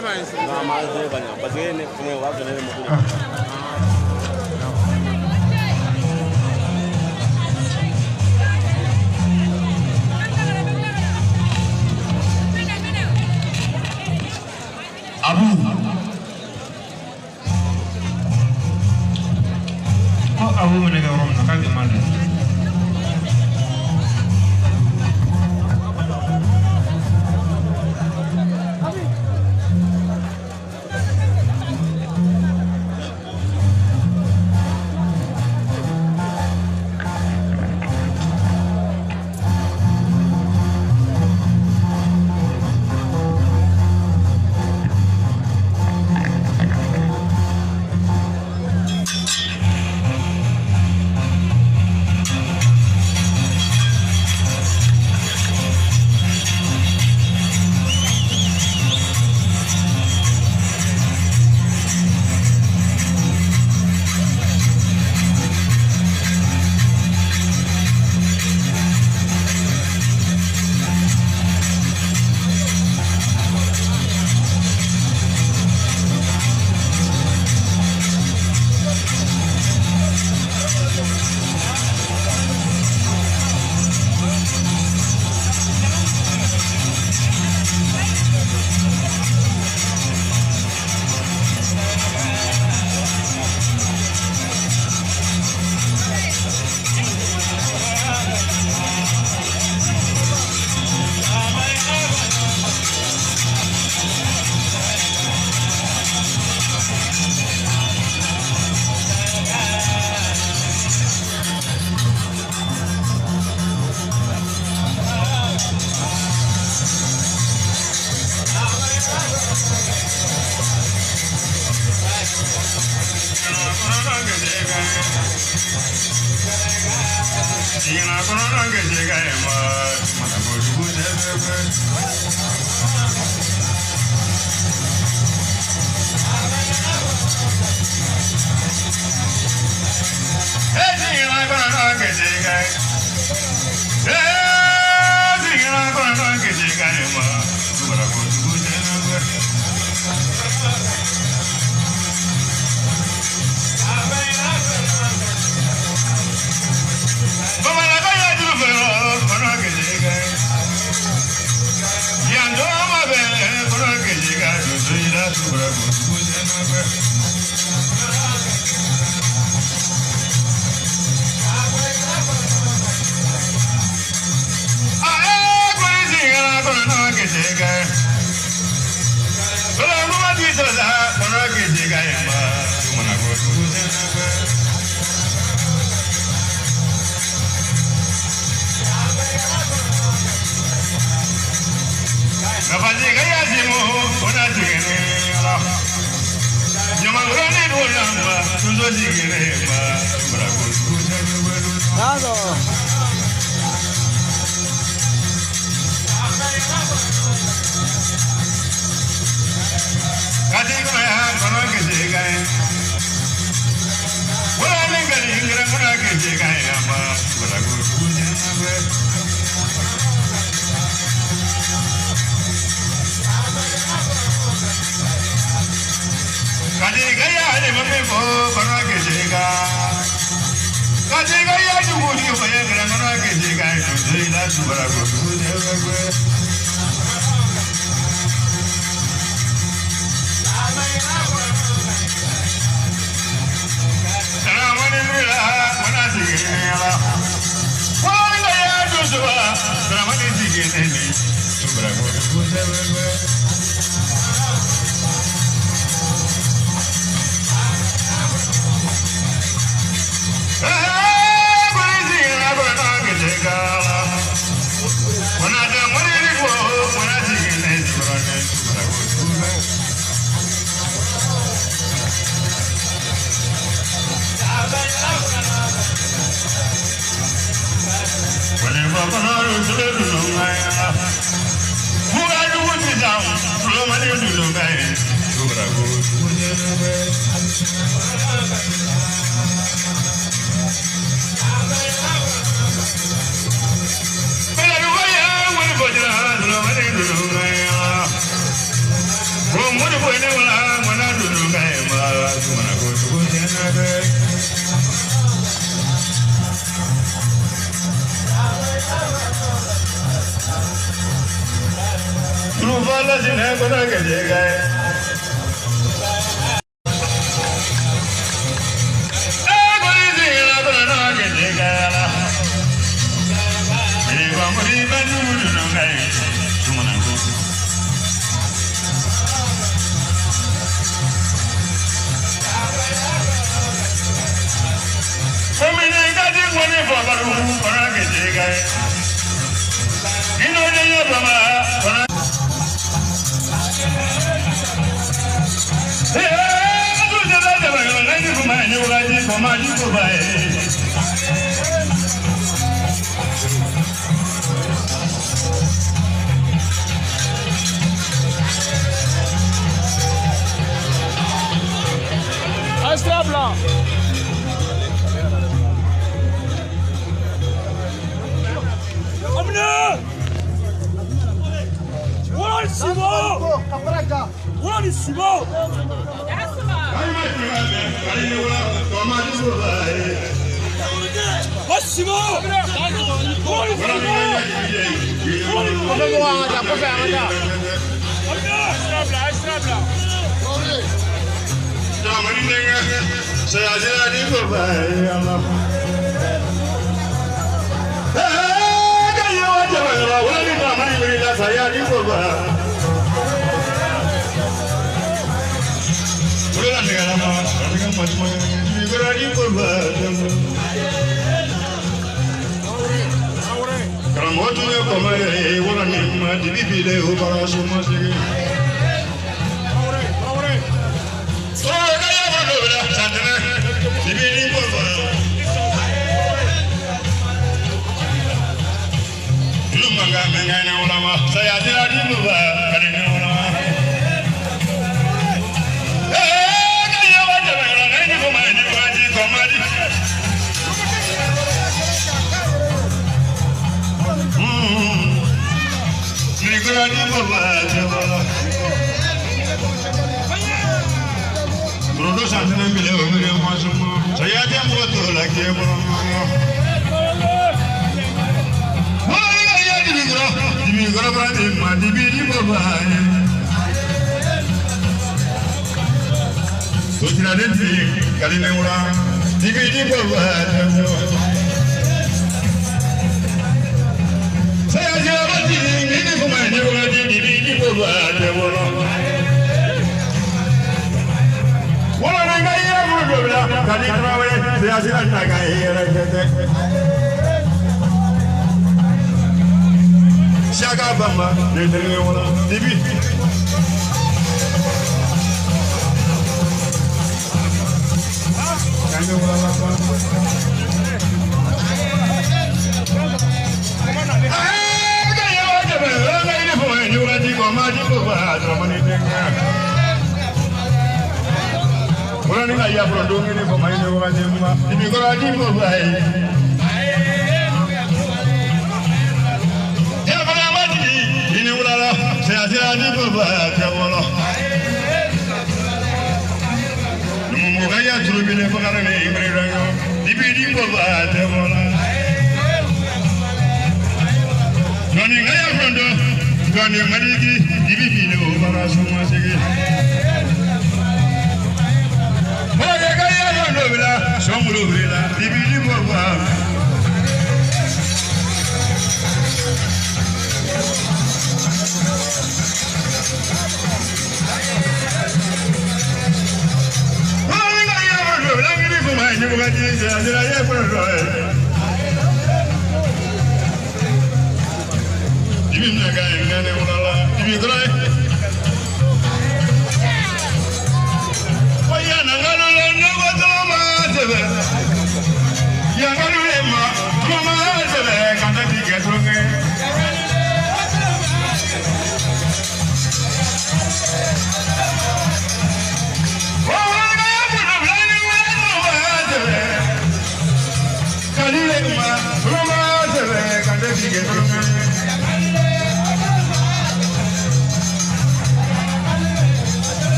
Non, ma parce que ne va donner le mot. Abu. Oh, Abu mana kau orang nak kau gimana? Astra blanc. What is Simo? What's Simo?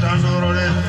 Tandurore.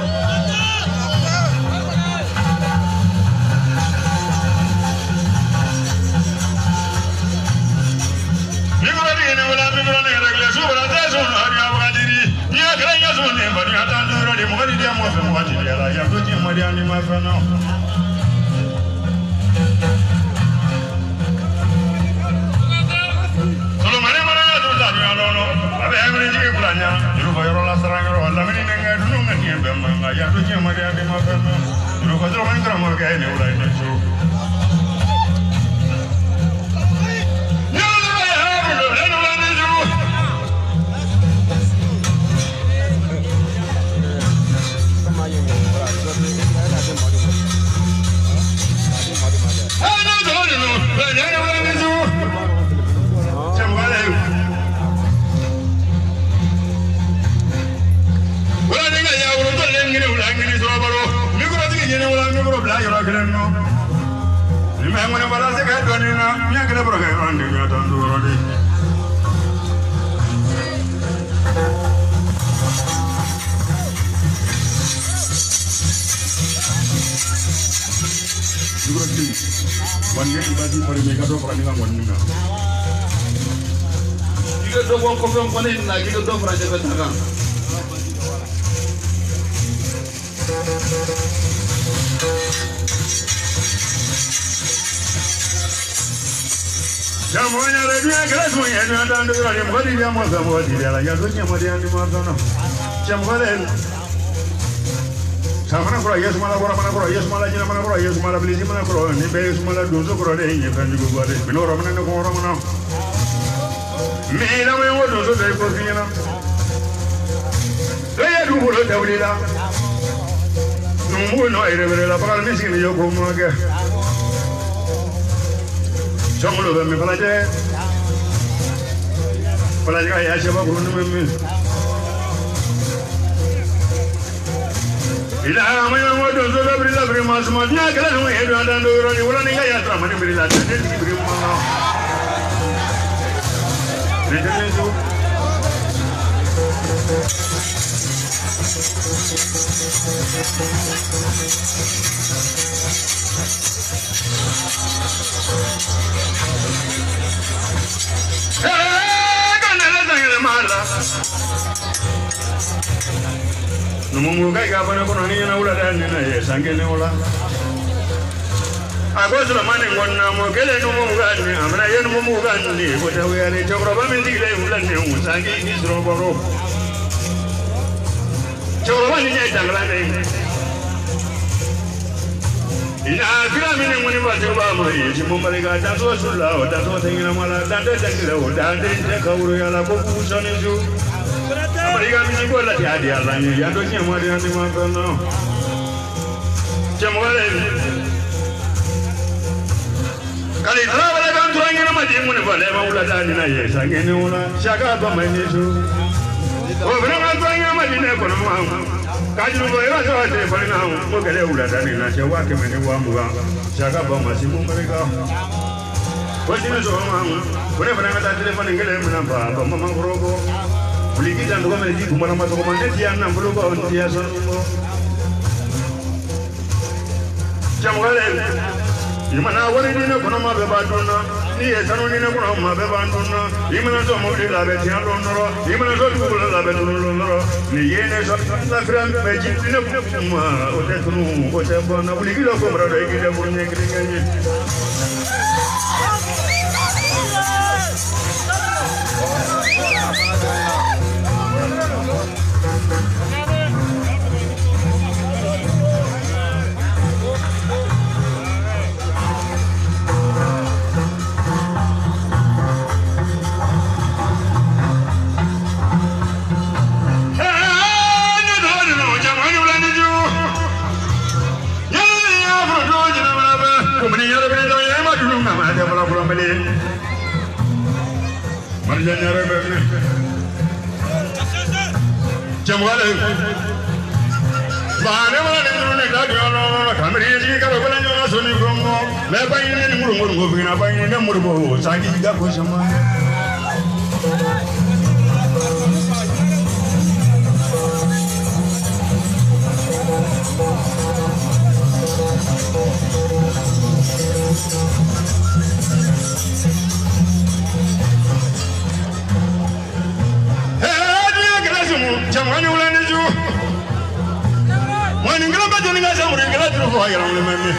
mina samuri ngala tro fo yaram le memme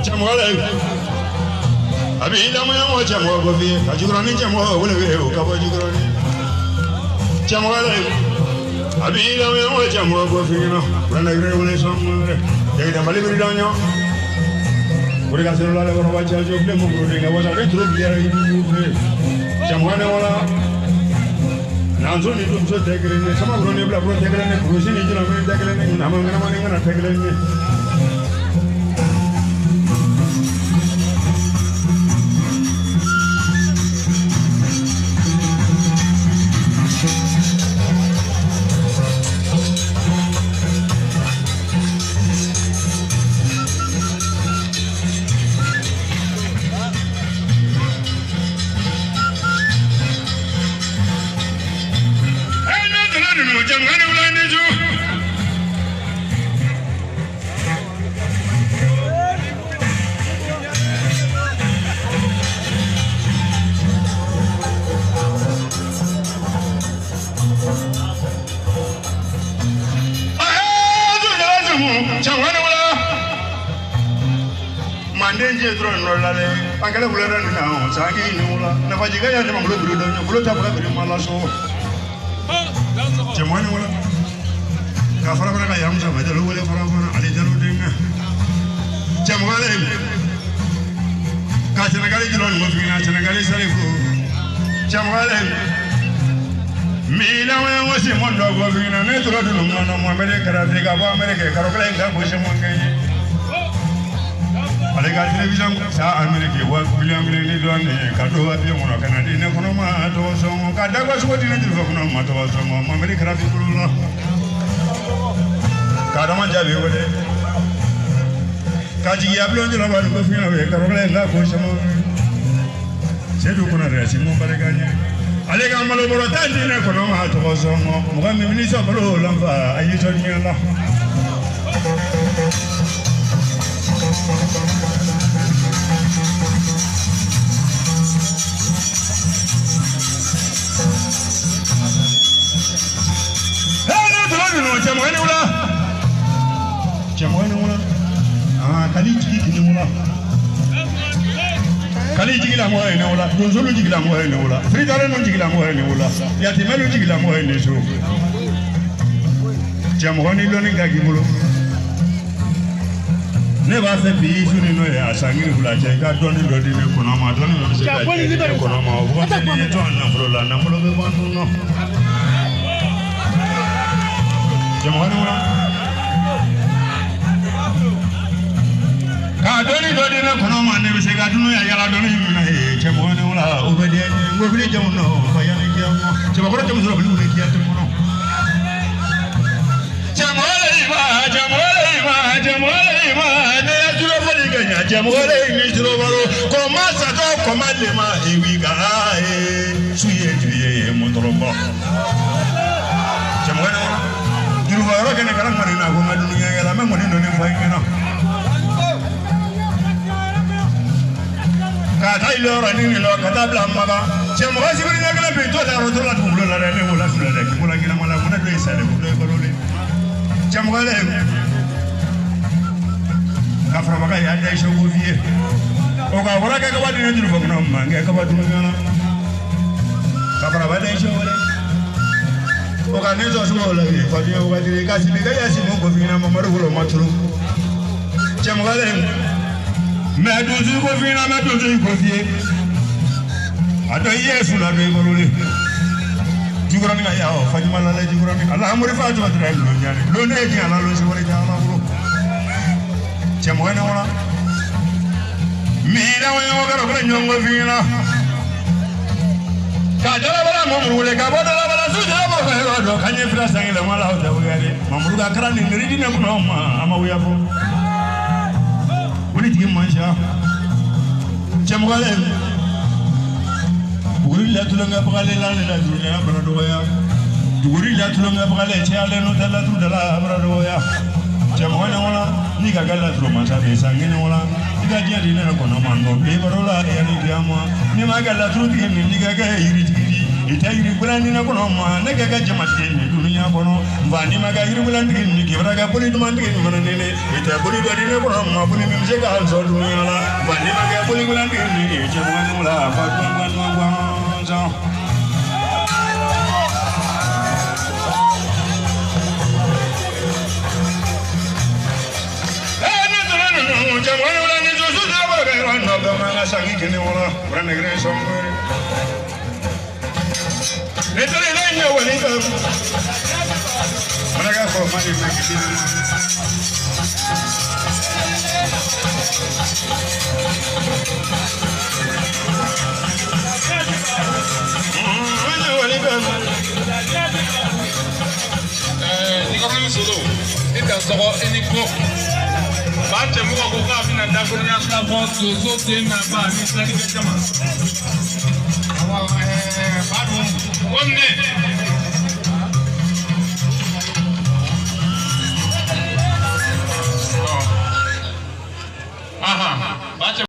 chamwala abi ila mo mo chamwa go fi ajurani chamwa wala we o ka bo jurani chamwala abi ila mo chamwa go fi no rana gre wala somre de da mali bri danyo uri ka sero la ko ba cha jo ble mo bro de ga wala re tro bi ya ni chamwala wala Nanzoni tu so tegelene sama bro ne bla bro tegelene prosi ni jina me tegelene nama ngana mane ngana tegelene Mandenje drone rolale angala bulana na sangi nula na fajiga ya jamaa bulo bulo bulo tabaka biri malaso jamani wala ka fara fara ka yamsa badalo wala fara fara ali dalu denga jamale ka senegali drone mo fina senegali sarifu jamale mila wa wasi mondo go fina ne tro dulu mono mo amere karafe ga ba amere ke karokla nga bo shemo ngai Alega television sa America wa William ni do ne ka do wa bi mo kana di ne kono ma to so mo ka da wa so di ne di kono ma to so mo America rafi kulo ka da ma jabe wo de ka ji ya blo ndi la ba ko fi na we ka ro le nga ko so mo se do kono re si mo bare ga ni alega malo boro tandi ne kono ma to so mo mo ga mi ni so bro la fa ayi to ni la Jamani wala kali jigi ni wala kali jigi la mo ene wala donzolo jigi la mo ene wala fridare non jigi la mo ene wala yatimelo jigi la mo ene so jamani lo ni gagi mulo ne ba se bi su ni no ya sangi hula je ka doni lo di ne kono ma doni lo se ka je kono ma o ko ni to na fro la na fro be ba no jamani wala Doni doni na kono mane be se ga dunu ya yala doni na e chemo ne wala o be de ngo bi jamu no ko ya ne jamu chemo ko jamu so bi ne ki ate mono chemo le ma ne ya julo fa di ganya chemo le ni julo baro ko ma sa to ko ma le ma e wi ga e suye juye mo torombo chemo ne wala diru baro ke ne kala ngani na ko ma dunu ya yala me mo ni no ne fa ngena Kata ilo rani lo kata bla maga chemo ga sibiri na gala be to da ro to la bulo la ne wala sula de ko la gina mala ko na do isa de ko do ko le chemo ga le ka fra maga ya dai sho go vie o ga wala ka ba dinu dinu fo no ma nge ka ba dinu na ka fra ba dai sho wala o ga ne zo so la vie fa dio ga dire ka sibi ga ya si mo go vie na mo maro ko ma turu chemo ga le mais dozu ko fina mais dozu ko fie ado yesu la do bolole jugurani ga yawo fajima la jugurani allah amuri fa to dra lo nyane lo ne ji ala lo se wala jama bro chemo wena wala mira wa yo garo ko nyongo fina ka dala bala mo mule ka boda la bala su dala mo fa do kanye fra sangela mala ho da wari mamuru ga karani ndiridi ne kuno ma ama uya fo Wuli tigi manja, jamugale. Wuli la tulanga bagale la la dunia baradoya. Wuli la tulanga bagale chale no tala tu dala baradoya. Jamugale wala ni kagala tu manja be sangine wala. Ni kajia dina kono mando be barola ya ni kiamwa. Ni magala tu ni kagala yiri tigi. itayiri bulandi na kono ma ne ga jamati ni dunya kono vani maga yiri bulandi ni kibra ga boli dumandi ni manene ita boli do ni kono ma boli mi je ga so dunya la vani maga boli bulandi ni je mo la fa gwan sangi kene wala brand negre somwe netale lenya wali ka managa ko mali makiti wali ka ni ko ni solo ita soko eniko Bate mo ko ka bina da ko na sa bo so te na ba ni sa ke jama. Awa ba do. Wonne. Aha. Bate